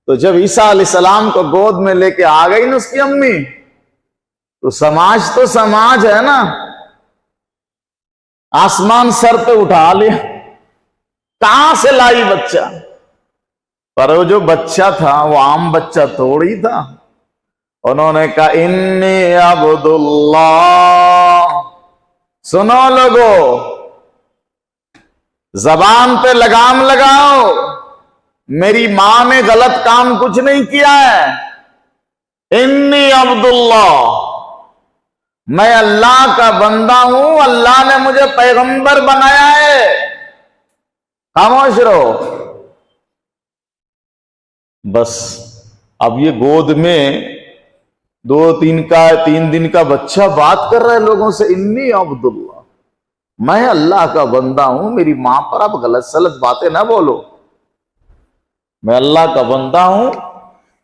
تو جب عیسیٰ علیہ السلام کو گود میں لے کے آ گئی نا اس کی امی، تو سماج ہے نا، آسمان سر پہ اٹھا لیا، کہاں سے لائی بچہ؟ پر وہ جو بچہ تھا وہ عام بچہ تھوڑی تھا. انہوں نے کہا انی عبد اللہ. سنو لوگو، زبان پہ لگام لگاؤ، میری ماں نے غلط کام کچھ نہیں کیا ہے. انی عبد اللہ، میں اللہ کا بندہ ہوں، اللہ نے مجھے پیغمبر بنایا ہے. خاموش رہو. بس اب یہ گود میں 3 دن کا بچہ بات کر رہا ہے لوگوں سے، انی عبد اللہ، میں اللہ کا بندہ ہوں، میری ماں پر اب غلط سلط باتیں نہ بولو، میں اللہ کا بندہ ہوں،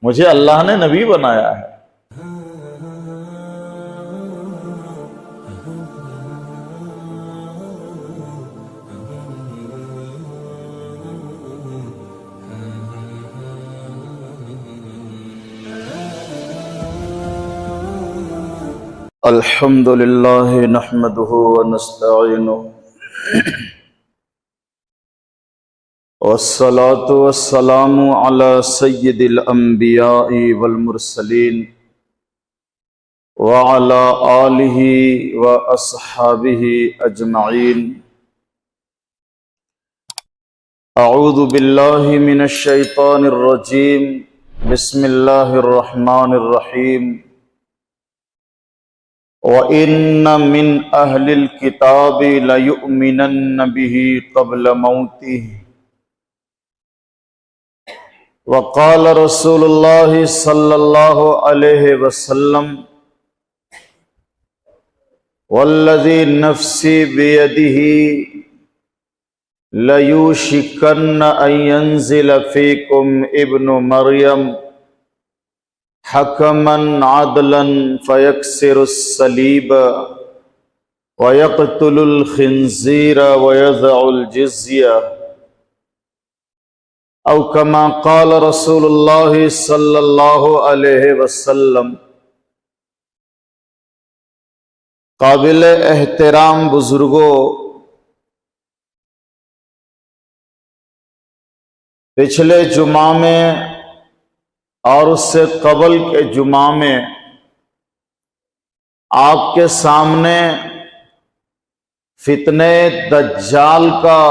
مجھے اللہ نے نبی بنایا ہے. الحمد للہ نحمده ونستعینه والصلاة والسلام على سید الانبیاء والمرسلین وعلى آلہ واصحابہ اجمعین. اعوذ باللہ من الشیطان الرجیم. بسم اللہ الرحمن الرحیم. وَإِنَّ مِنْ أَهْلِ الْكِتَابِ لَيُؤْمِنَنَّ بِهِ قَبْلَ مَوْتِهِ. وَقَالَ رَسُولُ اللَّهِ صَلَّى اللَّهُ عَلَيْهِ وَسَلَّمَ وَالَّذِي نَفْسِي بِيَدِهِ لَيُوشِكَنَّ أَن يَنزِلَ فِيكُمْ ابْنُ مَرْيَمَ حكما عدلا فيكسر الصليب ويقتل الخنزير ويذع الجزية أو كما قال رسول الله صلى الله عليه وسلم. قابل احترام بزرگوں، پچھلے جمعہ میں اور اس سے قبل کے جمعہ میں آپ کے سامنے فتنہ دجال کا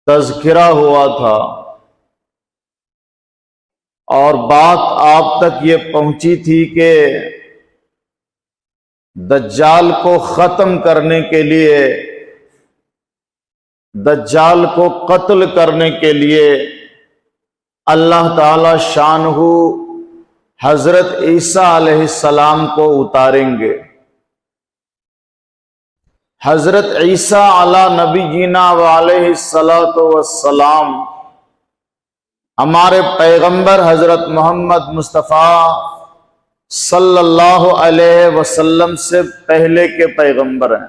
تذکرہ ہوا تھا، اور بات آپ تک یہ پہنچی تھی کہ دجال کو ختم کرنے کے لیے، دجال کو قتل کرنے کے لیے اللہ تعالی شانہ حضرت عیسیٰ علیہ السلام کو اتاریں گے. حضرت عیسیٰ علی نبینا وعلیہ الصلاۃ والسلام ہمارے پیغمبر حضرت محمد مصطفیٰ صلی اللہ علیہ وسلم سے پہلے کے پیغمبر ہیں.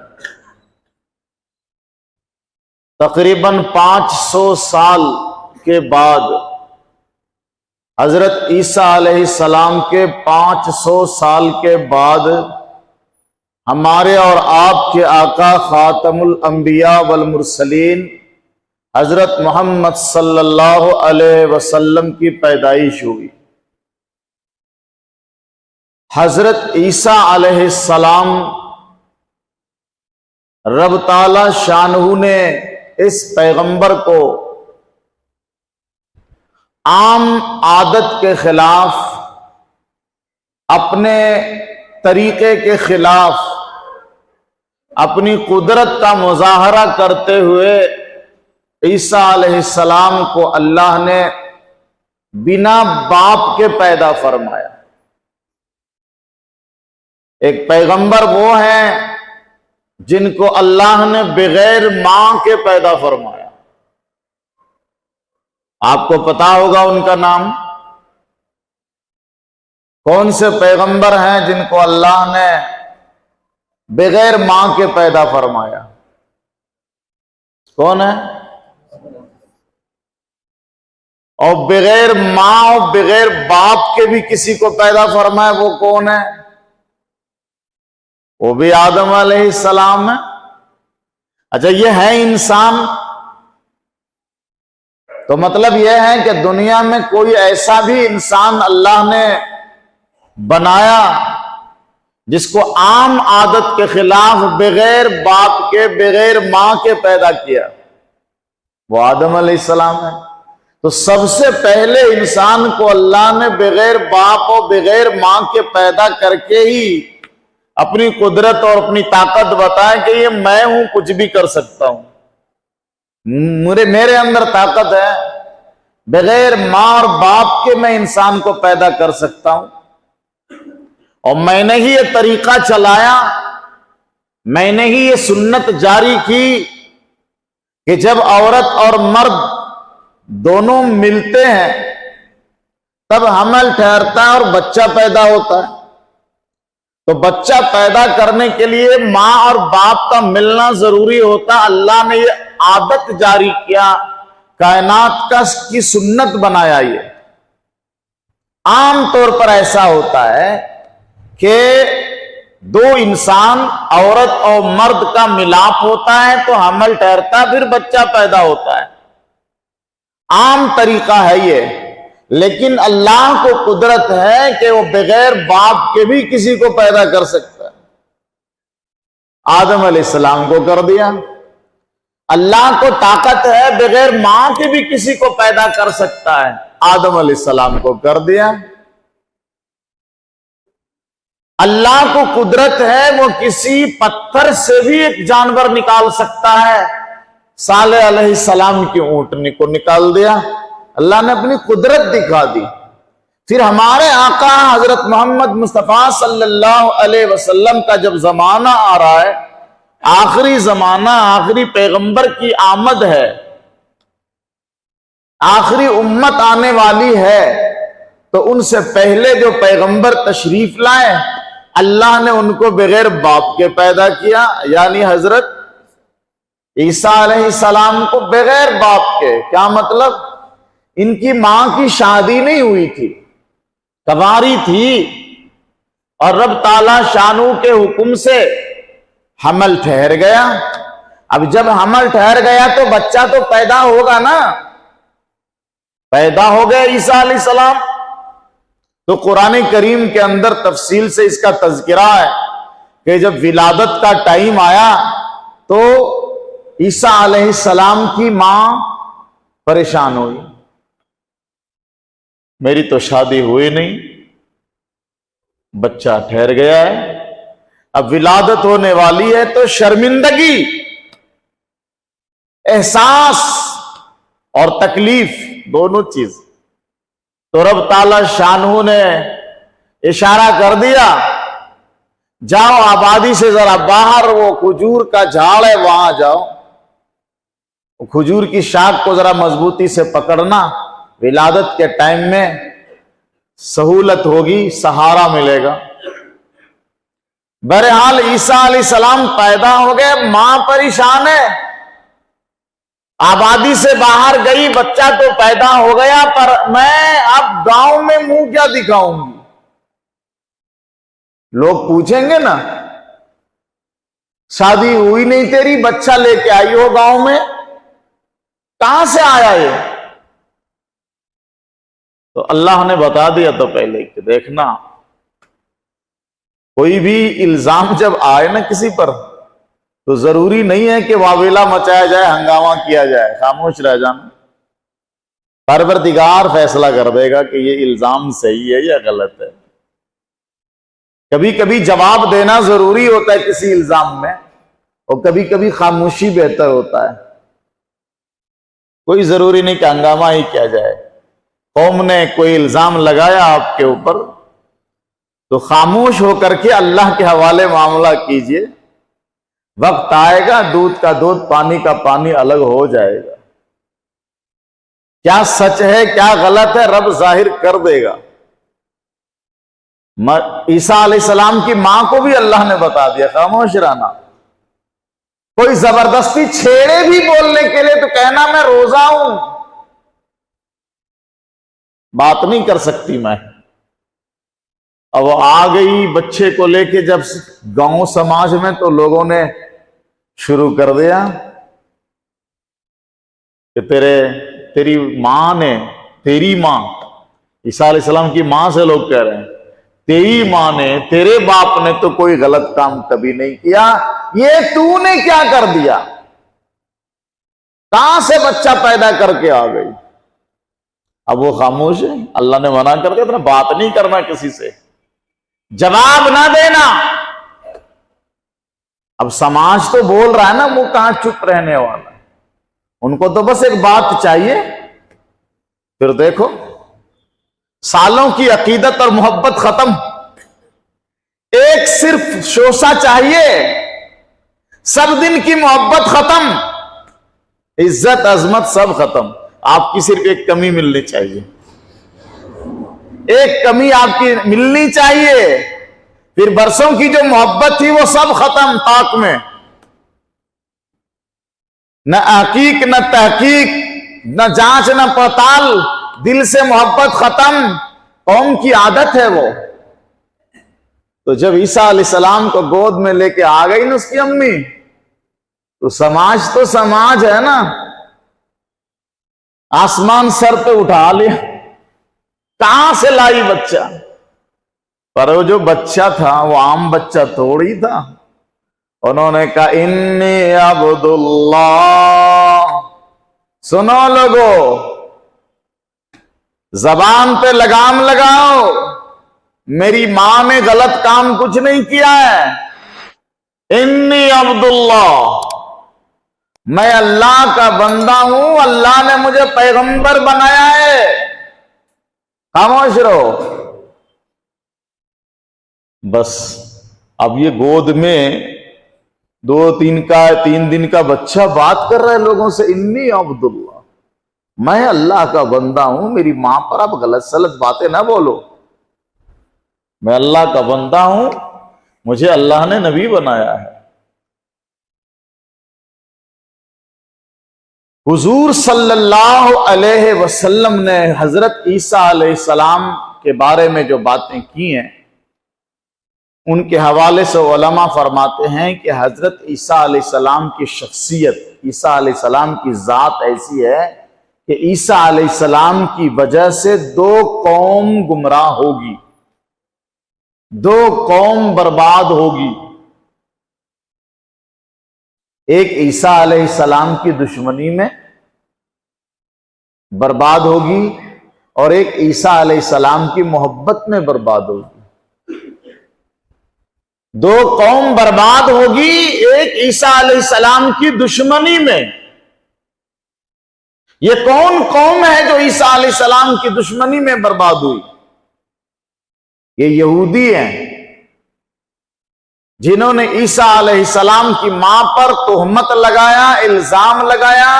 تقریباً 500 سال کے بعد، حضرت عیسیٰ علیہ السلام کے 500 سال کے بعد ہمارے اور آپ کے آقا خاتم الانبیاء والمرسلین حضرت محمد صلی اللہ علیہ وسلم کی پیدائش ہوئی. حضرت عیسیٰ علیہ السلام رب تعالی شانہ نے اس پیغمبر کو عام عادت کے خلاف، اپنے طریقے کے خلاف، اپنی قدرت کا مظاہرہ کرتے ہوئے عیسیٰ علیہ السلام کو اللہ نے بنا باپ کے پیدا فرمایا. ایک پیغمبر وہ ہیں جن کو اللہ نے بغیر ماں کے پیدا فرمایا. آپ کو پتا ہوگا ان کا نام. کون سے پیغمبر ہیں جن کو اللہ نے بغیر ماں کے پیدا فرمایا؟ کون ہے؟ اور بغیر ماں اور بغیر باپ کے بھی کسی کو پیدا فرمائے، وہ کون ہے؟ وہ بھی آدم علیہ السلام ہے۔ اچھا، یہ ہے انسان، تو مطلب یہ ہے کہ دنیا میں کوئی ایسا بھی انسان اللہ نے بنایا جس کو عام عادت کے خلاف بغیر باپ کے بغیر ماں کے پیدا کیا، وہ آدم علیہ السلام ہے۔ تو سب سے پہلے انسان کو اللہ نے بغیر باپ اور بغیر ماں کے پیدا کر کے ہی اپنی قدرت اور اپنی طاقت بتائے کہ یہ میں ہوں، کچھ بھی کر سکتا ہوں، میرے اندر طاقت ہے، بغیر ماں اور باپ کے میں انسان کو پیدا کر سکتا ہوں، اور میں نے ہی یہ طریقہ چلایا، میں نے ہی یہ سنت جاری کی کہ جب عورت اور مرد دونوں ملتے ہیں تب حمل ٹھہرتا ہے اور بچہ پیدا ہوتا ہے۔ تو بچہ پیدا کرنے کے لیے ماں اور باپ کا ملنا ضروری ہوتا۔ اللہ نے یہ عادت جاری کیا، کائنات کی سنت بنایا۔ یہ عام طور پر ایسا ہوتا ہے کہ دو انسان، عورت اور مرد کا ملاپ ہوتا ہے تو حمل ٹھہرتا ہے، پھر بچہ پیدا ہوتا ہے، عام طریقہ ہے یہ۔ لیکن اللہ کو قدرت ہے کہ وہ بغیر باپ کے بھی کسی کو پیدا کر سکتا ہے۔ آدم علیہ السلام کو کر دیا۔ اللہ کو طاقت ہے بغیر ماں کے بھی کسی کو پیدا کر سکتا ہے، آدم علیہ السلام کو کر دیا۔ اللہ کو قدرت ہے وہ کسی پتھر سے بھی ایک جانور نکال سکتا ہے، صالح علیہ السلام کی اونٹنی کو نکال دیا۔ اللہ نے اپنی قدرت دکھا دی۔ پھر ہمارے آقا حضرت محمد مصطفیٰ صلی اللہ علیہ وسلم کا جب زمانہ آ رہا ہے، آخری زمانہ، آخری پیغمبر کی آمد ہے، آخری امت آنے والی ہے، تو ان سے پہلے جو پیغمبر تشریف لائے اللہ نے ان کو بغیر باپ کے پیدا کیا، یعنی حضرت عیسیٰ علیہ السلام کو بغیر باپ کے۔ کیا مطلب؟ ان کی ماں کی شادی نہیں ہوئی تھی، کنواری تھی، اور رب تعالی شانو کے حکم سے حمل ٹھہر گیا۔ اب جب حمل ٹھہر گیا تو بچہ تو پیدا ہوگا نا، پیدا ہو گیا عیسیٰ علیہ السلام۔ تو قرآن کریم کے اندر تفصیل سے اس کا تذکرہ ہے کہ جب ولادت کا ٹائم آیا تو عیسیٰ علیہ السلام کی ماں پریشان ہوئی، میری تو شادی ہوئی نہیں، بچہ ٹھہر گیا ہے، اب ولادت ہونے والی ہے، تو شرمندگی، احساس اور تکلیف دونوں چیز۔ تو رب تعالی شانہ نے اشارہ کر دیا، جاؤ آبادی سے ذرا باہر، وہ کھجور کا جھاڑ ہے وہاں جاؤ، کھجور کی شاخ کو ذرا مضبوطی سے پکڑنا، ولادت کے ٹائم میں سہولت ہوگی، سہارا ملے گا۔ بہرحال عیسیٰ علیہ السلام پیدا ہو گئے، ماں پریشان ہے، آبادی سے باہر گئی، بچہ تو پیدا ہو گیا، پر میں اب گاؤں میں منہ کیا دکھاؤں گی؟ لوگ پوچھیں گے نا، شادی ہوئی نہیں تیری، بچہ لے کے آئی ہو گاؤں میں، کہاں سے آیا یہ؟ تو اللہ نے بتا دیا تو پہلے کہ دیکھنا، کوئی بھی الزام جب آئے نا کسی پر تو ضروری نہیں ہے کہ واویلا مچایا جائے، ہنگامہ کیا جائے، خاموش رہ جانا۔ پروردگار فیصلہ کر دے گا کہ یہ الزام صحیح ہے یا غلط ہے۔ کبھی کبھی جواب دینا ضروری ہوتا ہے کسی الزام میں، اور کبھی کبھی خاموشی بہتر ہوتا ہے۔ کوئی ضروری نہیں کہ ہنگامہ ہی کیا جائے۔ قوم نے کوئی الزام لگایا آپ کے اوپر تو خاموش ہو کر کے اللہ کے حوالے معاملہ کیجئے، وقت آئے گا دودھ کا دودھ پانی کا پانی الگ ہو جائے گا۔ کیا سچ ہے کیا غلط ہے رب ظاہر کر دے گا۔ عیسیٰ علیہ السلام کی ماں کو بھی اللہ نے بتا دیا، خاموش رہنا۔ کوئی زبردستی چھیڑے بھی بولنے کے لیے تو کہنا میں روزہ ہوں، بات نہیں کر سکتی میں. اب وہ آ گئی بچے کو لے کے جب گاؤں سماج میں، تو لوگوں نے شروع کر دیا کہ تیری ماں نے، تیری ماں، عیسیٰ علیہ السلام کی ماں سے لوگ کہہ رہے ہیں، تیری ماں نے، تیرے باپ نے تو کوئی غلط کام کبھی نہیں کیا، یہ تو نے کیا کر دیا؟ کہاں سے بچہ پیدا کر کے آ گئی؟ اب وہ خاموش ہے. اللہ نے منع کر دیا تھا، بات نہیں کرنا کسی سے، جواب نہ دینا. اب سماج تو بول رہا ہے نا، وہ کہاں چپ رہنے والا؟ ان کو تو بس ایک بات چاہیے. پھر دیکھو، سالوں کی عقیدت اور محبت ختم، ایک صرف شوشہ چاہیے، سب دن کی محبت ختم، عزت عظمت سب ختم. آپ کی صرف ایک کمی ملنی چاہیے، ایک کمی آپ کی ملنی چاہیے. پھر برسوں کی جو محبت تھی وہ سب ختم طاق میں. نہ حقیق نہ تحقیق، نہ جانچ نہ پڑتال، دل سے محبت ختم. قوم کی عادت ہے وہ. تو جب عیسیٰ علیہ السلام کو گود میں لے کے آ گئی نا اس کی امی، تو سماج ہے نا، آسمان سر پہ اٹھا لیا. کہاں سے لائی بچہ؟ پر وہ جو بچہ تھا وہ عام بچہ تھوڑی تھا. انہوں نے کہا انی عبد اللہ. سنو لوگو، زبان پہ لگام لگاؤ، میری ماں نے غلط کام کچھ نہیں کیا ہے. انی عبد اللہ، میں اللہ کا بندہ ہوں، اللہ نے مجھے پیغمبر بنایا ہے. خاموش رہو. بس اب یہ گود میں 3 دن کا بچہ بات کر رہا ہے لوگوں سے، انی عبد اللہ، میں اللہ کا بندہ ہوں، میری ماں پر اب غلط سلط باتیں نہ بولو. میں اللہ کا بندہ ہوں، مجھے اللہ نے نبی بنایا ہے. حضور صلی اللہ علیہ وسلم نے حضرت عیسیٰ علیہ السلام کے بارے میں جو باتیں کی ہیں، ان کے حوالے سے علماء فرماتے ہیں کہ حضرت عیسیٰ علیہ السلام کی شخصیت، عیسیٰ علیہ السلام کی ذات ایسی ہے کہ عیسیٰ علیہ السلام کی وجہ سے 2 قوم گمراہ ہوگی، 2 قوم برباد ہوگی. ایک عیسیٰ علیہ السلام کی دشمنی میں برباد ہوگی، اور ایک عیسیٰ علیہ السلام کی محبت میں برباد ہوگی. 2 قوم برباد ہوگی، ایک عیسیٰ علیہ السلام کی دشمنی میں. یہ کون قوم ہے جو عیسیٰ علیہ السلام کی دشمنی میں برباد ہوئی؟ یہ یہودی ہیں، جنہوں نے عیسیٰ علیہ السلام کی ماں پر تہمت لگایا، الزام لگایا،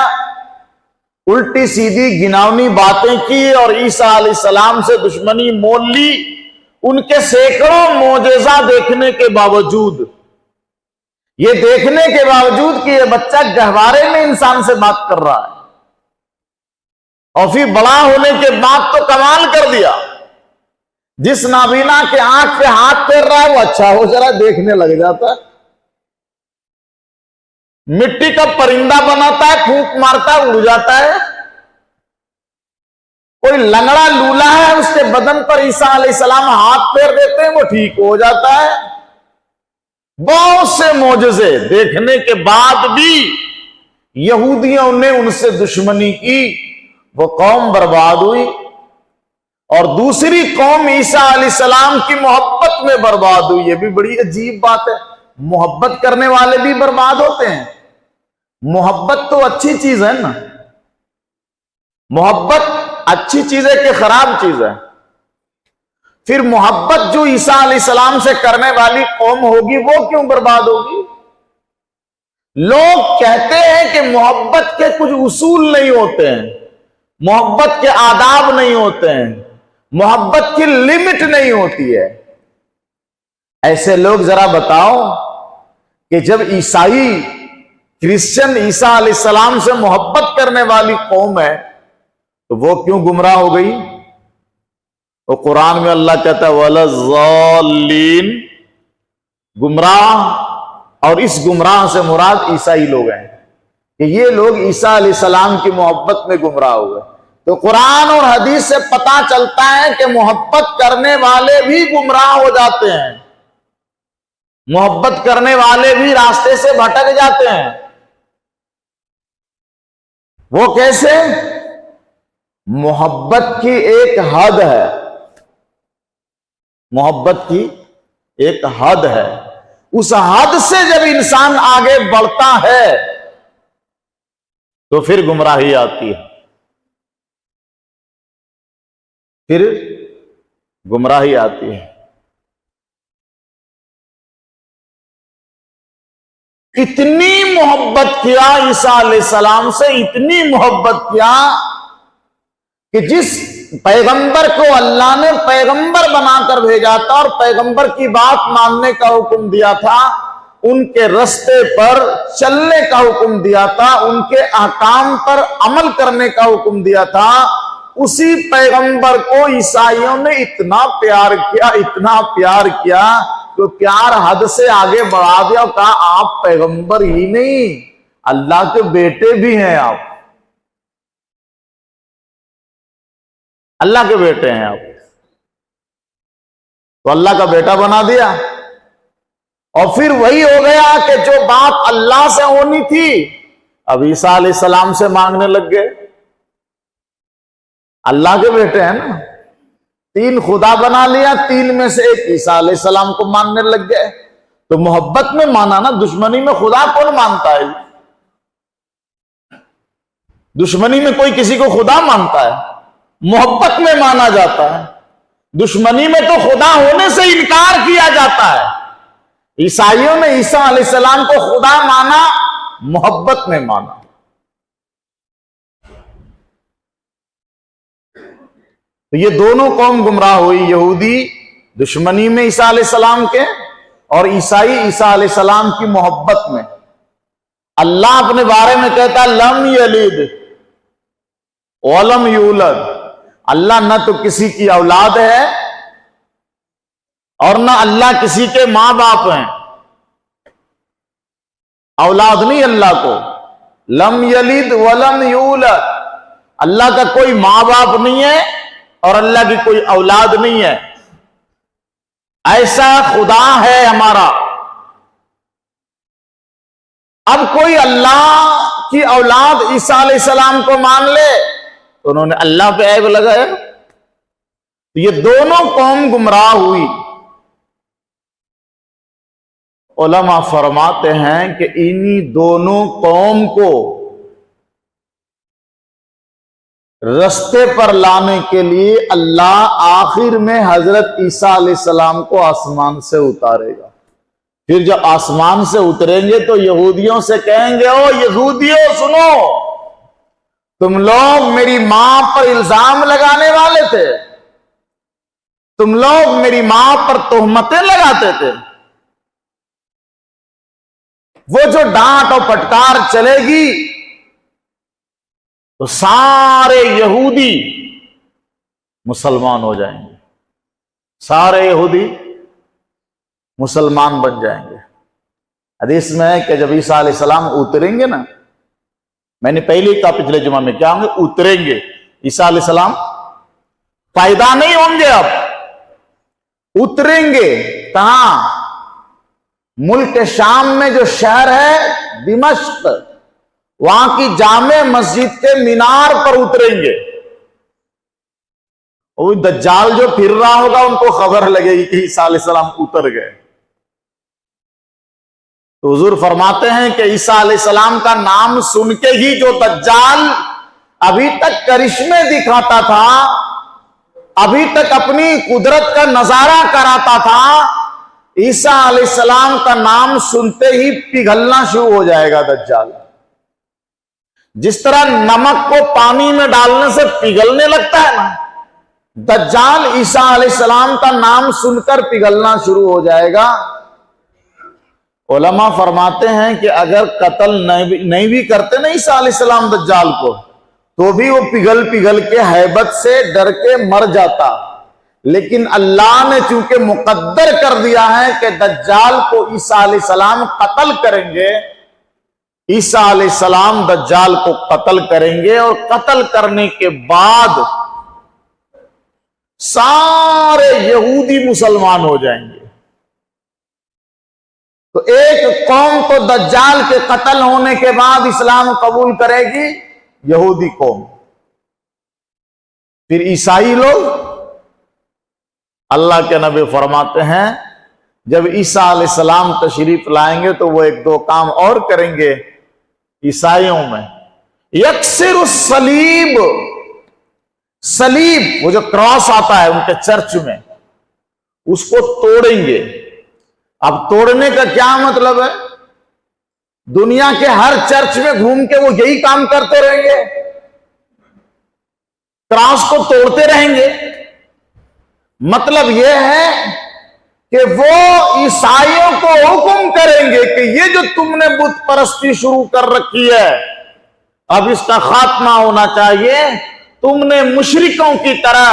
الٹی سیدھی گناونی باتیں کی، اور عیسیٰ علیہ السلام سے دشمنی مول لی. ان کے سینکڑوں معجزہ دیکھنے کے باوجود، یہ دیکھنے کے باوجود کہ یہ بچہ گہوارے میں انسان سے بات کر رہا ہے، اور پھر بڑا ہونے کے بعد تو کمال کر دیا. جس نابینا کے آنکھ پہ ہاتھ پھیر رہا ہے وہ اچھا ہو ذرا دیکھنے لگ جاتا ہے. مٹی کا پرندہ بناتا ہے، پھونک مارتا ہے، اڑ جاتا ہے. کوئی لنگڑا لولا ہے، اس کے بدن پر عیسیٰ علیہ السلام ہاتھ پھیر دیتے ہیں، وہ ٹھیک ہو جاتا ہے. بہت سے معجزے دیکھنے کے بعد بھی یہودیوں نے ان سے دشمنی کی، وہ قوم برباد ہوئی. اور دوسری قوم عیسیٰ علیہ السلام کی محبت میں برباد ہوئی. یہ بھی بڑی عجیب بات ہے، محبت کرنے والے بھی برباد ہوتے ہیں. محبت تو اچھی چیز ہے نا، محبت اچھی چیز ہے کہ خراب چیز ہے؟ پھر محبت جو عیسیٰ علیہ السلام سے کرنے والی قوم ہوگی وہ کیوں برباد ہوگی؟ لوگ کہتے ہیں کہ محبت کے کچھ اصول نہیں ہوتے ہیں، محبت کے آداب نہیں ہوتے ہیں، محبت کی لمٹ نہیں ہوتی ہے. ایسے لوگ ذرا بتاؤ کہ جب عیسائی کرسچن عیسیٰ علیہ السلام سے محبت کرنے والی قوم ہے تو وہ کیوں گمراہ ہو گئی؟ وہ قرآن میں اللہ کہتا ہے وَلَضَّالِّينَ، گمراہ، اور اس گمراہ سے مراد عیسائی لوگ ہیں کہ یہ لوگ عیسیٰ علیہ السلام کی محبت میں گمراہ ہوئے۔ تو قرآن اور حدیث سے پتہ چلتا ہے کہ محبت کرنے والے بھی گمراہ ہو جاتے ہیں، محبت کرنے والے بھی راستے سے بھٹک جاتے ہیں۔ وہ کیسے؟ محبت کی ایک حد ہے، محبت کی ایک حد ہے، اس حد سے جب انسان آگے بڑھتا ہے تو پھر گمراہی آتی ہے، پھر گمراہی آتی ہے۔ اتنی محبت کیا عیسیٰ علیہ السلام سے، اتنی محبت کیا کہ جس پیغمبر کو اللہ نے پیغمبر بنا کر بھیجا تھا اور پیغمبر کی بات ماننے کا حکم دیا تھا، ان کے رستے پر چلنے کا حکم دیا تھا، ان کے احکام پر عمل کرنے کا حکم دیا تھا، اسی پیغمبر کو عیسائیوں نے اتنا پیار کیا، اتنا پیار کیا کہ پیار حد سے آگے بڑھا دیا اور کہا آپ پیغمبر ہی نہیں، اللہ کے بیٹے بھی ہیں، آپ اللہ کے بیٹے ہیں، آپ تو اللہ کا بیٹا بنا دیا۔ اور پھر وہی ہو گیا کہ جو بات اللہ سے ہونی تھی اب عیسیٰ علیہ السلام سے مانگنے لگ گئے۔ اللہ کے بیٹے ہیں نا، تین خدا بنا لیا، تین میں سے ایک عیسیٰ علیہ السلام کو ماننے لگ گئے۔ تو محبت میں مانا نا، دشمنی میں خدا کون مانتا ہے؟ دشمنی میں کوئی کسی کو خدا مانتا ہے؟ محبت میں مانا جاتا ہے، دشمنی میں تو خدا ہونے سے انکار کیا جاتا ہے۔ عیسائیوں نے عیسیٰ علیہ السلام کو خدا مانا، محبت میں مانا۔ تو یہ دونوں قوم گمراہ ہوئی، یہودی دشمنی میں عیسیٰ علیہ السلام کے، اور عیسائی عیسیٰ علیہ السلام کی محبت میں۔ اللہ اپنے بارے میں کہتا لم یلد ولم یولد، اللہ نہ تو کسی کی اولاد ہے اور نہ اللہ کسی کے ماں باپ ہیں، اولاد نہیں اللہ کو، لم یلد ولم یولد، اللہ کا کوئی ماں باپ نہیں ہے اور اللہ کی کوئی اولاد نہیں ہے۔ ایسا خدا ہے ہمارا۔ اب کوئی اللہ کی اولاد عیسیٰ علیہ السلام کو مان لے تو انہوں نے اللہ پہ عیب لگایا۔ یہ دونوں قوم گمراہ ہوئی۔ علماء فرماتے ہیں کہ انہی دونوں قوم کو رستے پر لانے کے لیے اللہ آخر میں حضرت عیسیٰ علیہ السلام کو آسمان سے اتارے گا۔ پھر جب آسمان سے اتریں گے تو یہودیوں سے کہیں گے او یہودیوں سنو، تم لوگ میری ماں پر الزام لگانے والے تھے، تم لوگ میری ماں پر تہمتیں لگاتے تھے، وہ جو ڈانٹ اور پٹکار چلے گی تو سارے یہودی مسلمان ہو جائیں گے، سارے یہودی مسلمان بن جائیں گے۔ حدیث میں ہے کہ جب عیسیٰ علیہ السلام اتریں گے نا، میں نے پہلے ہی کہا پچھلے جمعہ میں، کیا ہوں گے؟ اتریں گے۔ عیسیٰ علیہ السلام پیدا نہیں ہوں گے، اب اتریں گے۔ کہاں؟ ملک شام میں جو شہر ہے دمشق، وہاں کی جامع مسجد کے مینار پر اتریں گے۔ وہ دجال جو پھر رہا ہوگا ان کو خبر لگے گی کہ عیسیٰ علیہ السلام اتر گئے۔ تو حضور فرماتے ہیں کہ عیسیٰ علیہ السلام کا نام سن کے ہی جو دجال ابھی تک کرشمے دکھاتا تھا، ابھی تک اپنی قدرت کا نظارہ کراتا تھا، عیسیٰ علیہ السلام کا نام سنتے ہی پگھلنا شروع ہو جائے گا دجال۔ جس طرح نمک کو پانی میں ڈالنے سے پگھلنے لگتا ہے نا، دجال عیسیٰ علیہ السلام کا نام سن کر پگھلنا شروع ہو جائے گا۔ علماء فرماتے ہیں کہ اگر قتل نہیں بھی کرتے نا عیسیٰ علیہ السلام دجال کو، تو بھی وہ پگھل پگھل کے ہیبت سے ڈر کے مر جاتا، لیکن اللہ نے چونکہ مقدر کر دیا ہے کہ دجال کو عیسیٰ علیہ السلام قتل کریں گے، عیسیٰ علیہ السلام دجال کو قتل کریں گے، اور قتل کرنے کے بعد سارے یہودی مسلمان ہو جائیں گے۔ تو ایک قوم تو دجال کے قتل ہونے کے بعد اسلام قبول کرے گی، یہودی قوم۔ پھر عیسائی لوگ، اللہ کے نبی فرماتے ہیں جب عیسیٰ علیہ السلام تشریف لائیں گے تو وہ ایک دو کام اور کریں گے عیسائیوں میں۔ یکسر الصلیب، صلیب وہ جو کراس آتا ہے ان کے چرچ میں، اس کو توڑیں گے۔ اب توڑنے کا کیا مطلب ہے؟ دنیا کے ہر چرچ میں گھوم کے وہ یہی کام کرتے رہیں گے، کراس کو توڑتے رہیں گے۔ مطلب یہ ہے کہ وہ عیسائیوں کو حکم کریں گے کہ یہ جو تم نے بت پرستی شروع کر رکھی ہے، اب اس کا خاتمہ ہونا چاہیے۔ تم نے مشرکوں کی طرح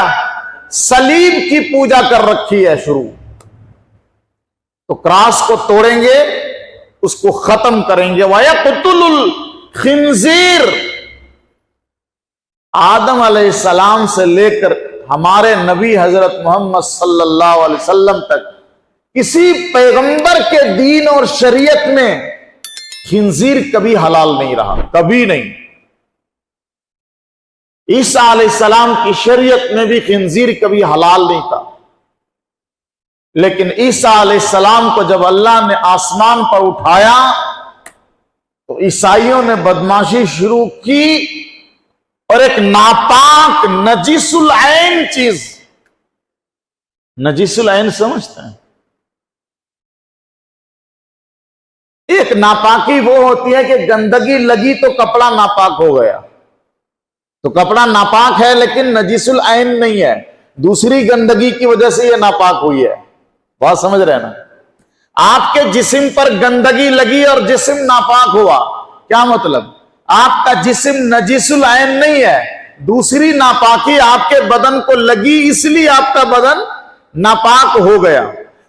صلیب کی پوجا کر رکھی ہے شروع، تو کراس کو توڑیں گے، اس کو ختم کریں گے۔ وَيَقْتُلُ الْخِنْزِيرَ، آدم علیہ السلام سے لے کر ہمارے نبی حضرت محمد صلی اللہ علیہ وسلم تک کسی پیغمبر کے دین اور شریعت میں خنزیر کبھی حلال نہیں رہا، کبھی نہیں۔ عیسیٰ علیہ السلام کی شریعت میں بھی خنزیر کبھی حلال نہیں تھا، لیکن عیسیٰ علیہ السلام کو جب اللہ نے آسمان پر اٹھایا تو عیسائیوں نے بدماشی شروع کی، اور ایک ناپاک نجیس العین چیز، نجیس العین سمجھتے ہیں؟ ایک ناپاکی وہ ہوتی ہے کہ گندگی لگی تو کپڑا ناپاک ہو گیا، تو کپڑا ناپاک ہے لیکن نجیس العین نہیں ہے، دوسری گندگی کی وجہ سے یہ ناپاک ہوئی ہے۔ بات سمجھ رہے ہیں نا؟ آپ کے جسم پر گندگی لگی اور جسم ناپاک ہوا، کیا مطلب؟ آپ کا جسم نجیس العین نہیں ہے، دوسری ناپاکی آپ کے بدن کو لگی، اس لیے آپ کا بدن ناپاک ہو گیا۔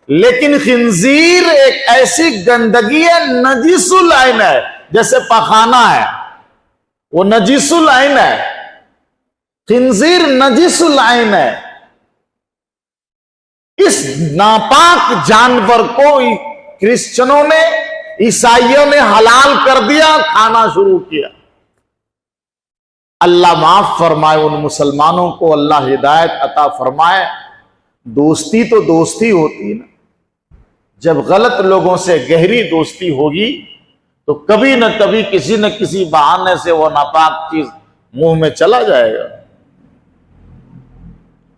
لیکن خنزیر ایک ایسی گندگی ہے، نجیس العین ہے، جیسے پخانہ ہے، وہ نجیس العین ہے، خنزیر نجیس العین ہے۔ اس ناپاک جانور کو کرسچنوں نے، عیسائیوں نے حلال کر دیا، کھانا شروع کیا۔ اللہ معاف فرمائے ان مسلمانوں کو، اللہ ہدایت عطا فرمائے۔ دوستی تو دوستی ہوتی نا، جب غلط لوگوں سے گہری دوستی ہوگی تو کبھی نہ کبھی کسی نہ کسی بہانے سے وہ ناپاک چیز منہ میں چلا جائے گا۔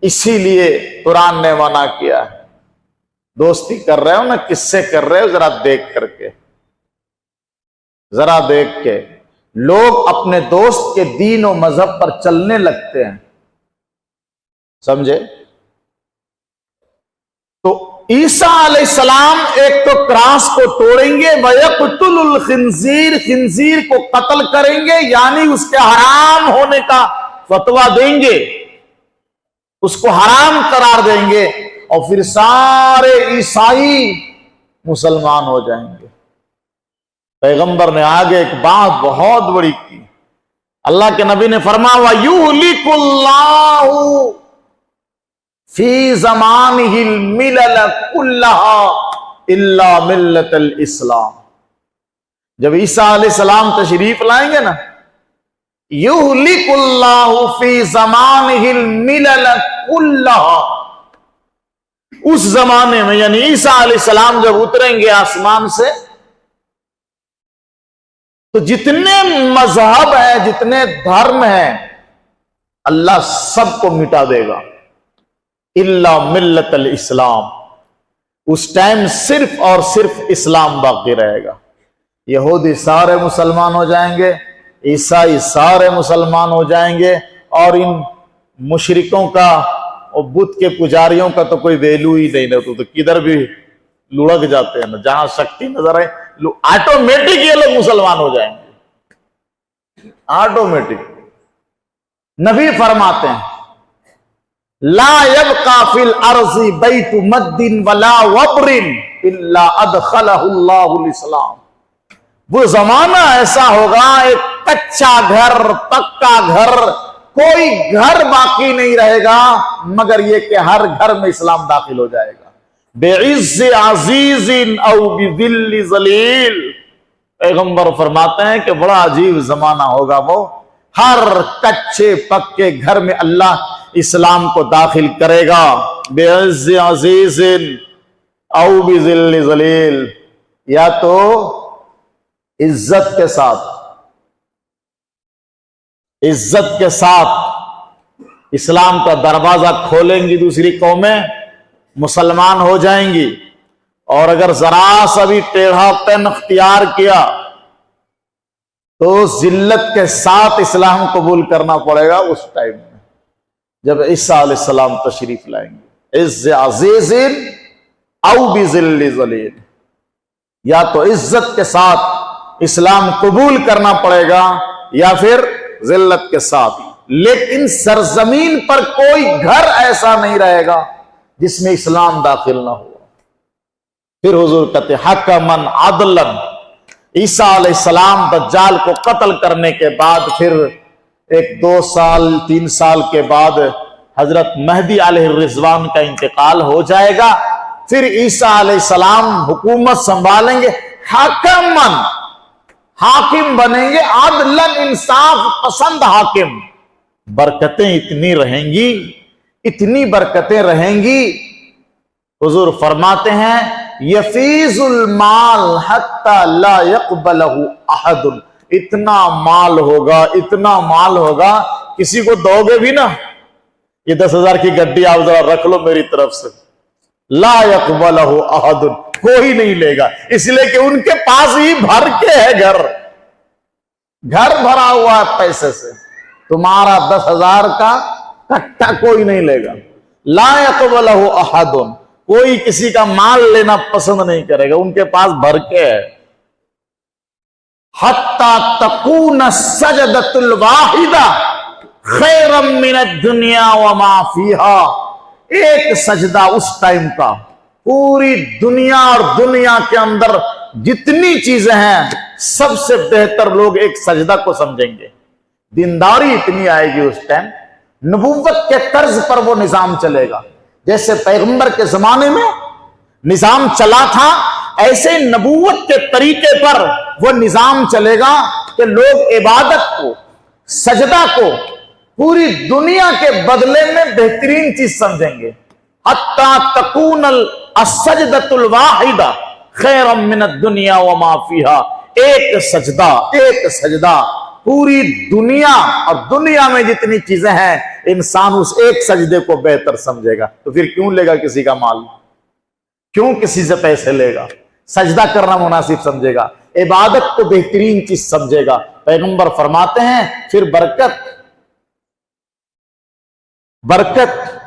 اسی لیے قرآن نے منع کیا ہے۔ دوستی کر رہے ہو نا، کس سے کر رہے ہو؟ ذرا دیکھ کر کے، ذرا دیکھ کے۔ لوگ اپنے دوست کے دین و مذہب پر چلنے لگتے ہیں، سمجھے؟ تو عیسیٰ علیہ السلام ایک تو کراس کو توڑیں گے، وَيَقْتُلُ الْخِنْزِيرَ، خنزیر کو قتل کریں گے، یعنی اس کے حرام ہونے کا فتویٰ دیں گے، اس کو حرام قرار دیں گے، اور پھر سارے عیسائی مسلمان ہو جائیں گے۔ پیغمبر نے آگے ایک بات بہت بڑی کی، اللہ کے نبی نے فرمایا وَيُهْلِكُ اللَّهُ فِي زَمَانِهِ الْمِلَلَ كُلَّهَا إِلَّا مِلَّةَ الْإِسْلَامِ۔ جب عیسیٰ علیہ السلام تشریف لائیں گے نا، يُهْلِكُ اللَّهُ فِي زَمَانِهِ الْمِلَلَ كُلَّهَا، اس زمانے میں یعنی عیسیٰ علیہ السلام جب اتریں گے آسمان سے تو جتنے مذہب ہیں، جتنے دھرم ہیں، اللہ سب کو مٹا دے گا، الا ملت الاسلام۔ اس ٹائم صرف اور صرف اسلام باقی رہے گا۔ یہودی سارے مسلمان ہو جائیں گے، عیسائی سارے مسلمان ہو جائیں گے، اور ان مشرکوں کا اور بت کے پجاریوں کا تو کوئی ویلو ہی نہیں رہتا، تو کدھر بھی لڑک جاتے ہیں نا، جہاں شکتی نظر آئے آٹومیٹک یہ لوگ مسلمان ہو جائیں گے، آٹومیٹک۔ نبی فرماتے ہیں لا یبقى فی الارض بیت مد ولا وبر الا ادخلہ اللہ الاسلام. وہ زمانہ ایسا ہوگا ایک کچا گھر پکا گھر کوئی گھر باقی نہیں رہے گا مگر یہ کہ ہر گھر میں اسلام داخل ہو جائے گا. بعز عزیز او بذل ذلیل. پیغمبر فرماتے ہیں کہ بڑا عجیب زمانہ ہوگا وہ، ہر کچے پکے گھر میں اللہ اسلام کو داخل کرے گا. بعز عزیز او بذل ذلیل، یا تو عزت کے ساتھ اسلام کا دروازہ کھولیں گی دوسری قومیں، مسلمان ہو جائیں گی، اور اگر ذرا سا بھی ٹیڑھا پن اختیار کیا تو ذلت کے ساتھ اسلام قبول کرنا پڑے گا. اس ٹائم میں جب عیسیٰ علیہ السلام تشریف لائیں گے، عز عزیز او بذل ذلیل، یا تو عزت کے ساتھ اسلام قبول کرنا پڑے گا یا پھر ذلت کے ساتھ. لیکن سرزمین پر کوئی گھر ایسا نہیں رہے گا جس میں اسلام داخل نہ ہو. پھر حضور کہتے حکمن عدلا. عیسیٰ علیہ السلام دجال کو قتل کرنے کے بعد پھر 1-2 سال 3 سال کے بعد حضرت مہدی علیہ الرضوان کا انتقال ہو جائے گا. پھر عیسیٰ علیہ السلام حکومت سنبھالیں گے، حکمن حاکم بنیں گے، عدلا انصاف پسند حاکم. برکتیں اتنی رہیں گی، اتنی برکتیں رہیں گی. حضور فرماتے ہیں یفیض المال حتی لا یقبلہ احد. اتنا مال ہوگا کسی کو دو گے بھی نا، یہ 10,000 کی گڈی آپ ذرا رکھ لو میری طرف سے، لا یقبلہ احد، کوئی نہیں لے گا. اس لیے کہ ان کے پاس ہی بھر کے ہے گھر بھرا ہوا ہے پیسے سے. تمہارا 10,000 کا کٹا کوئی نہیں لے گا. لا یقبلہ احد، کوئی کسی کا مال لینا پسند نہیں کرے گا، ان کے پاس بھر کے ہے. حتی تکون السجدۃ الواحدہ خیرا من الدنیا وما فیہا. ایک سجدہ اس ٹائم کا پوری دنیا اور دنیا کے اندر جتنی چیزیں ہیں سب سے بہتر لوگ ایک سجدہ کو سمجھیں گے. دینداری اتنی آئے گی اس ٹائم. نبوت کے طرز پر وہ نظام چلے گا. جیسے پیغمبر کے زمانے میں نظام چلا تھا، ایسے نبوت کے طریقے پر وہ نظام چلے گا کہ لوگ عبادت کو، سجدہ کو پوری دنیا کے بدلے میں بہترین چیز سمجھیں گے. حتی تکون السجدۃ الواحدہ خیرا من الدنیا وما فیہا. ایک سجدہ پوری دنیا اور دنیا میں جتنی چیزیں ہیں انسان اس ایک سجدے کو بہتر سمجھے گا. تو پھر کیوں لے گا کسی کا مال، کیوں کسی سے پیسے لے گا؟ سجدہ کرنا مناسب سمجھے گا، عبادت کو بہترین چیز سمجھے گا. پیغمبر فرماتے ہیں پھر برکت.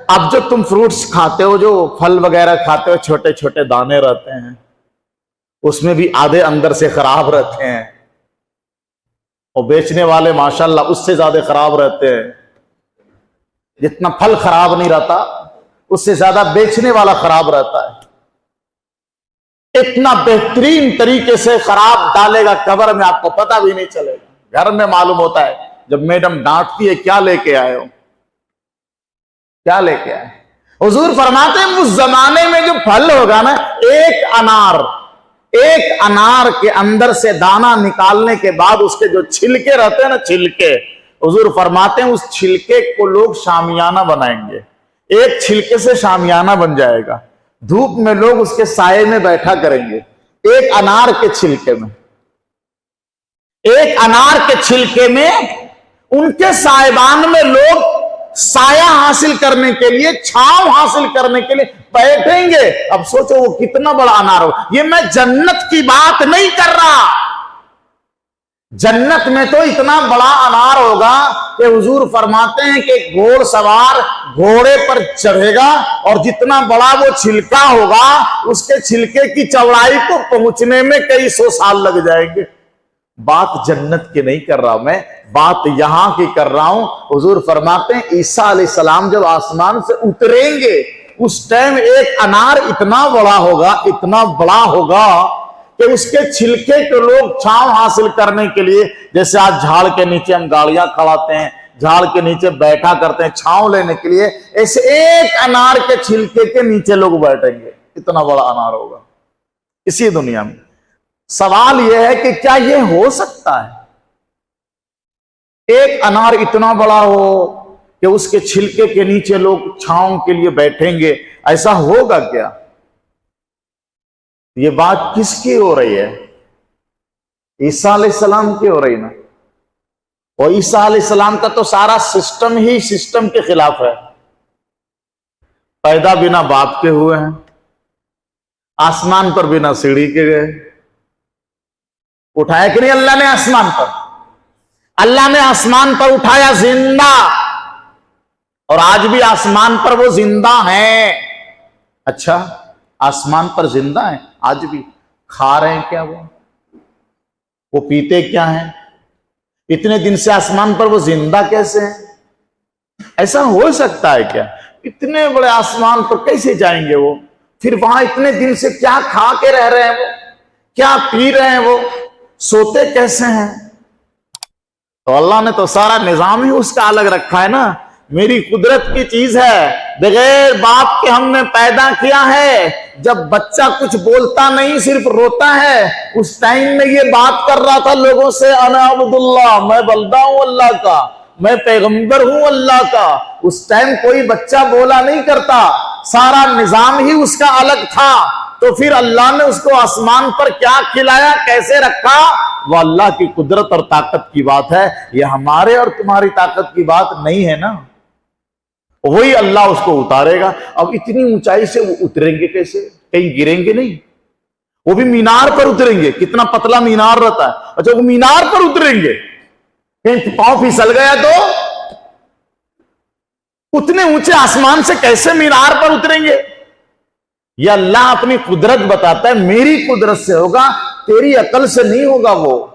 اب جو تم فروٹس کھاتے ہو، جو پھل وغیرہ کھاتے ہو، چھوٹے چھوٹے دانے رہتے ہیں، اس میں بھی آدھے اندر سے خراب رہتے ہیں، اور بیچنے والے ماشاءاللہ اس سے زیادہ خراب رہتے ہیں. جتنا پھل خراب نہیں رہتا اس سے زیادہ بیچنے والا خراب رہتا ہے. اتنا بہترین طریقے سے خراب ڈالے گا قبر میں، آپ کو پتہ بھی نہیں چلے گا. گھر میں معلوم ہوتا ہے جب میڈم ڈانٹتی ہے کیا لے کے آئے ہو، کیا لے کے آئے. حضور فرماتے ہیں اس زمانے میں جو پھل ہوگا نا، ایک انار کے اندر سے دانہ نکالنے کے بعد اس کے جو چھلکے رہتے ہیں نا، چھلکے، حضور فرماتے ہیں اس چھلکے کو لوگ شامیانہ بنائیں گے. ایک چھلکے سے شامیانہ بن جائے گا، دھوپ میں لوگ اس کے سائے میں بیٹھا کریں گے. ایک انار کے چھلکے میں ان کے سائبان میں لوگ سایہ حاصل کرنے کے لیے، چھاؤں حاصل کرنے کے لیے بیٹھیں گے. اب سوچو وہ کتنا بڑا انار ہو. یہ میں جنت کی بات نہیں کر رہا، جنت میں تو اتنا بڑا انار ہوگا کہ حضور فرماتے ہیں کہ گھوڑ سوار گھوڑے پر چڑھے گا اور جتنا بڑا وہ چھلکا ہوگا اس کے چھلکے کی چوڑائی کو پہنچنے میں کئی 100 سال لگ جائیں گے. بات جنت کی نہیں کر رہا میں، بات یہاں کی کر رہا ہوں۔ حضور فرماتے ہیں عیسیٰ علیہ السلام جب آسمان سے اتریں گے اس ٹائم ایک انار اتنا بڑا ہوگا، اتنا بڑا ہوگا کہ اس کے چھلکے کے لوگ چھاؤں حاصل کرنے کے لیے، جیسے آج جھاڑ کے نیچے ہم گاڑیاں کھڑاتے ہیں، جھاڑ کے نیچے بیٹھا کرتے ہیں چھاؤں لینے کے لیے، ایسے ایک انار کے چھلکے کے نیچے لوگ بیٹھیں گے، اتنا بڑا انار ہوگا اسی دنیا میں۔ سوال یہ ہے کہ کیا یہ ہو سکتا ہے ایک انار اتنا بڑا ہو کہ اس کے چھلکے کے نیچے لوگ چھاؤں کے لیے بیٹھیں گے؟ ایسا ہوگا کیا؟ یہ بات کس کی ہو رہی ہے؟ عیسیٰ علیہ السلام کی ہو رہی نا۔ اور عیسیٰ علیہ السلام کا تو سارا سسٹم ہی سسٹم کے خلاف ہے۔ پیدا بنا باپ کے ہوئے ہیں، آسمان پر بنا سیڑھی کے گئے، اٹھایا کہ نہیں اللہ نے آسمان پر؟ اللہ نے آسمان پر اٹھایا زندہ، اور آج بھی آسمان پر وہ زندہ ہیں۔ اچھا آسمان پر زندہ ہیں، آج بھی کھا رہے ہیں کیا وہ پیتے کیا ہیں؟ اتنے دن سے آسمان پر وہ زندہ کیسے ہیں؟ ایسا ہو سکتا ہے کیا؟ اتنے بڑے آسمان پر کیسے جائیں گے وہ؟ پھر وہاں اتنے دن سے کیا کھا کے رہ رہے ہیں وہ؟ کیا پی رہے ہیں وہ؟ سوتے کیسے ہیں؟ تو اللہ نے تو سارا نظام ہی اس کا الگ رکھا ہے نا۔ میری قدرت کی چیز ہے، بغیر باپ کے ہم نے پیدا کیا ہے۔ جب بچہ کچھ بولتا نہیں صرف روتا ہے، اس ٹائم میں یہ بات کر رہا تھا لوگوں سے، انا عبداللہ، میں بندہ ہوں اللہ کا، میں پیغمبر ہوں اللہ کا۔ اس ٹائم کوئی بچہ بولا نہیں کرتا، سارا نظام ہی اس کا الگ تھا۔ تو پھر اللہ نے اس کو آسمان پر کیا کھلایا، کیسے رکھا، وہ اللہ کی قدرت اور طاقت کی بات ہے، یہ ہمارے اور تمہاری طاقت کی بات نہیں ہے نا۔ وہی اللہ اس کو اتارے گا۔ اب اتنی اونچائی سے وہ اتریں گے کیسے؟ کہیں گریں گے نہیں، وہ بھی مینار پر اتریں گے۔ کتنا پتلا مینار رہتا ہے، اچھا وہ مینار پر اتریں گے، کہیں پاؤں پھسل گیا تو؟ اتنے اونچے آسمان سے کیسے مینار پر اتریں گے؟ یہ اللہ اپنی قدرت بتاتا ہے، میری قدرت سے ہوگا، تیری عقل سے نہیں ہوگا، وہ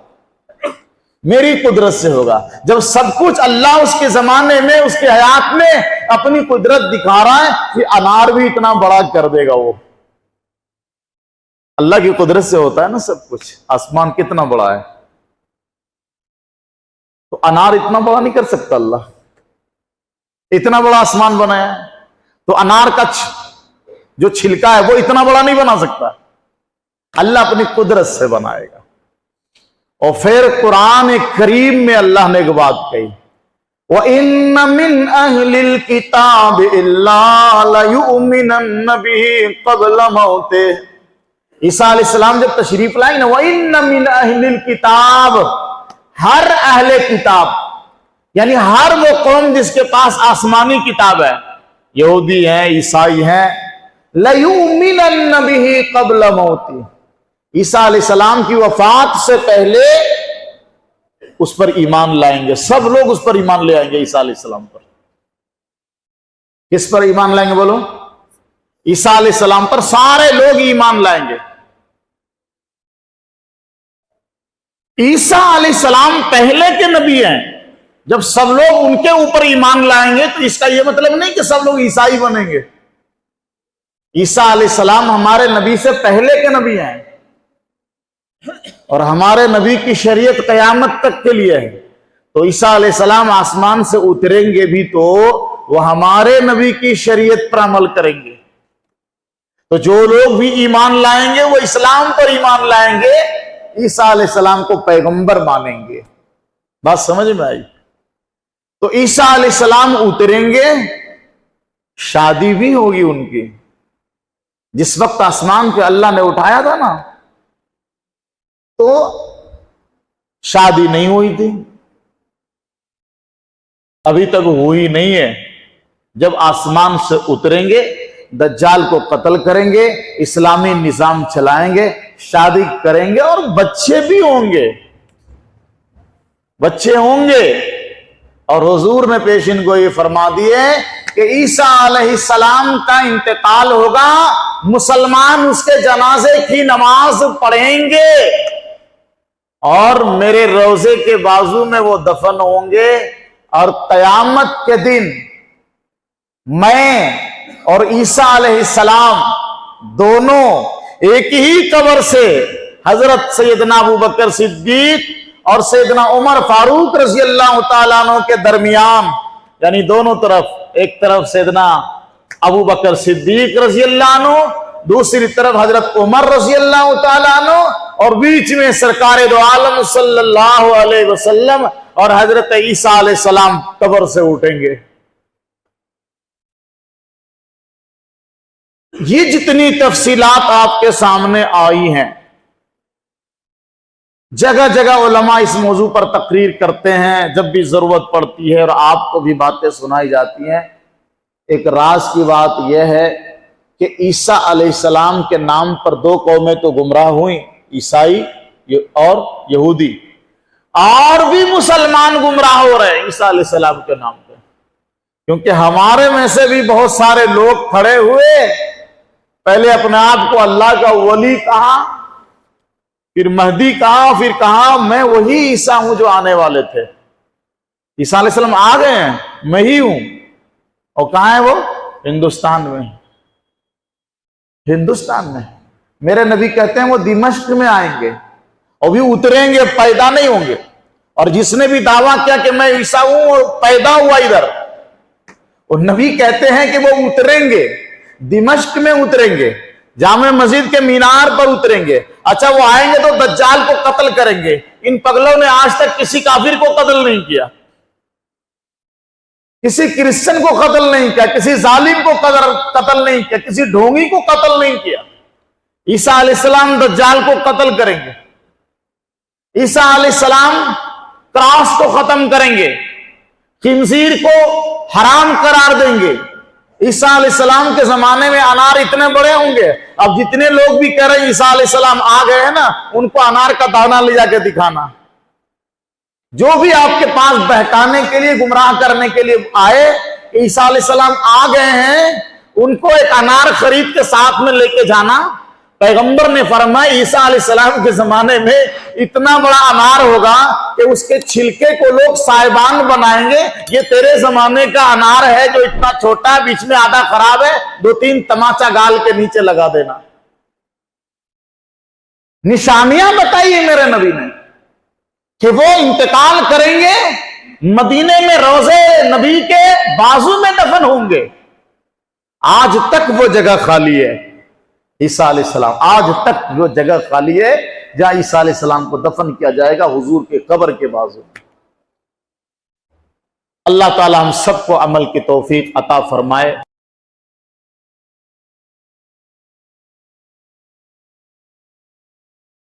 میری قدرت سے ہوگا۔ جب سب کچھ اللہ اس کے زمانے میں، اس کے حیات میں اپنی قدرت دکھا رہا ہے، کہ انار بھی اتنا بڑا کر دے گا وہ۔ اللہ کی قدرت سے ہوتا ہے نا سب کچھ۔ آسمان کتنا بڑا ہے، تو انار اتنا بڑا نہیں کر سکتا اللہ، اتنا بڑا آسمان بنایا ہے، تو انار کا جو چھلکا ہے وہ اتنا بڑا نہیں بنا سکتا، اللہ اپنی قدرت سے بنائے گا۔ اور پھر قرآن کریم میں اللہ نے ایک بات کہی، وَإِنَّ مِنْ أَهْلِ الْكِتَابِ إِلَّا لَيُؤْمِنَنَّ بِهِ قَبْلَ مَوْتِهِ۔ عیسیٰ علیہ السلام جب تشریف لائیں نا، وَإِنَّ مِنْ أَهْلِ الْكِتَابِ، ہر اہل کتاب یعنی ہر وہ قوم جس کے پاس آسمانی کتاب ہے، یہودی ہیں، عیسائی ہیں، لَيُؤْمِنَنَّ بِهِ قَبْلَ مَوْتِهِ، عیسیٰ علیہ السلام کی وفات سے پہلے اس پر ایمان لائیں گے۔ سب لوگ اس پر ایمان لے آئیں گے، عیسیٰ علیہ السلام پر۔ کس پر ایمان لائیں گے بولو؟ عیسیٰ علیہ السلام پر سارے لوگ ایمان لائیں گے۔ عیسیٰ علیہ السلام پہلے کے نبی ہیں، جب سب لوگ ان کے اوپر ایمان لائیں گے تو اس کا یہ مطلب نہیں کہ سب لوگ عیسائی بنیں گے۔ عیسیٰ علیہ السلام ہمارے نبی سے پہلے کے نبی ہیں، اور ہمارے نبی کی شریعت قیامت تک کے لیے ہے۔ تو عیسیٰ علیہ السلام آسمان سے اتریں گے بھی تو وہ ہمارے نبی کی شریعت پر عمل کریں گے۔ تو جو لوگ بھی ایمان لائیں گے وہ اسلام پر ایمان لائیں گے، عیسیٰ علیہ السلام کو پیغمبر مانیں گے۔ بات سمجھ میں آئی؟ تو عیسیٰ علیہ السلام اتریں گے، شادی بھی ہوگی ان کی۔ جس وقت آسمان پہ اللہ نے اٹھایا تھا نا، تو شادی نہیں ہوئی تھی، ابھی تک ہوئی نہیں ہے۔ جب آسمان سے اتریں گے، دجال کو قتل کریں گے، اسلامی نظام چلائیں گے، شادی کریں گے، اور بچے بھی ہوں گے، بچے ہوں گے۔ اور حضور نے پیشن گوئی فرما دیے کہ عیسیٰ علیہ السلام کا انتقال ہوگا، مسلمان اس کے جنازے کی نماز پڑھیں گے، اور میرے روزے کے بازو میں وہ دفن ہوں گے، اور قیامت کے دن میں اور عیسیٰ علیہ السلام دونوں ایک ہی قبر سے حضرت سیدنا ابوبکر صدیق اور سیدنا عمر فاروق رضی اللہ تعالیٰ عنہ کے درمیان، یعنی دونوں طرف، ایک طرف سیدنا ابوبکر صدیق رضی اللہ عنہ، دوسری طرف حضرت عمر رضی اللہ تعالیٰ عنہ، اور بیچ میں سرکار دو عالم صلی اللہ علیہ وسلم اور حضرت عیسیٰ علیہ السلام قبر سے اٹھیں گے۔ یہ جتنی تفصیلات آپ کے سامنے آئی ہیں، جگہ جگہ علماء اس موضوع پر تقریر کرتے ہیں جب بھی ضرورت پڑتی ہے، اور آپ کو بھی باتیں سنائی جاتی ہیں۔ ایک راز کی بات یہ ہے کہ عیسیٰ علیہ السلام کے نام پر دو قومیں تو گمراہ ہوئیں، عیسائی اور یہودی، اور بھی مسلمان گمراہ ہو رہے ہیں عیسیٰ علیہ السلام کے نام پہ، کیونکہ ہمارے میں سے بھی بہت سارے لوگ کھڑے ہوئے، پہلے اپنے آپ کو اللہ کا ولی کہا، پھر مہدی کہا، پھر کہا میں وہی عیسیٰ ہوں جو آنے والے تھے۔ عیسیٰ علیہ السلام آ گئے ہیں، میں ہی ہوں، اور کہاں ہے وہ؟ ہندوستان میں۔ ہندوستان میں میرے نبی کہتے ہیں وہ دمشق میں آئیں گے، اور بھی اتریں گے، پیدا نہیں ہوں گے۔ اور جس نے بھی دعویٰ کیا کہ میں عیسیٰ ہوں وہ پیدا ہوا ادھر، اور نبی کہتے ہیں کہ وہ اتریں گے، دمشق میں اتریں گے، جامع مسجد کے مینار پر اتریں گے۔ اچھا وہ آئیں گے تو دجال کو قتل کریں گے۔ ان پگلوں نے آج تک کسی کافر کو قتل نہیں کیا، کسی کرسچن کو قتل نہیں کیا، کسی ظالم کو قتل نہیں کیا، کسی ڈھونگی کو قتل نہیں کیا۔ عیسیٰ علیہ السلام دجال کو قتل کریں گے، عیسیٰ علیہ السلام کراس کو ختم کریں گے، خنزیر کو حرام قرار دیں گے۔ عیسیٰ علیہ السلام کے زمانے میں انار اتنے بڑے ہوں گے، اب جتنے لوگ بھی کہہ رہے ہیں عیسیٰ علیہ السلام آ گئے ہیں نا، ان کو انار کا دانہ لے جا کے دکھانا۔ جو بھی آپ کے پاس بہکانے کے لیے، گمراہ کرنے کے لیے آئے عیسیٰ علیہ السلام آ گئے ہیں، ان کو ایک انار خرید کے ساتھ میں لے کے جانا۔ پیغمبر نے فرمایا عیسیٰ علیہ السلام کے زمانے میں اتنا بڑا انار ہوگا کہ اس کے چھلکے کو لوگ سائبان بنائیں گے۔ یہ تیرے زمانے کا انار ہے جو اتنا چھوٹا ہے، بیچ میں آدھا خراب ہے، 2-3 تماچا گال کے نیچے لگا دینا۔ نشانیاں بتائیے میرے نبی نے کہ وہ انتقال کریں گے، مدینے میں روزے نبی کے بازو میں دفن ہوں گے۔ آج تک وہ جگہ خالی ہے، عیسیٰ علیہ السلام، آج تک وہ جگہ خالی ہے جہاں عیسیٰ علیہ السلام کو دفن کیا جائے گا، حضور کے قبر کے بازو میں۔ اللہ تعالی ہم سب کو عمل کی توفیق عطا فرمائے۔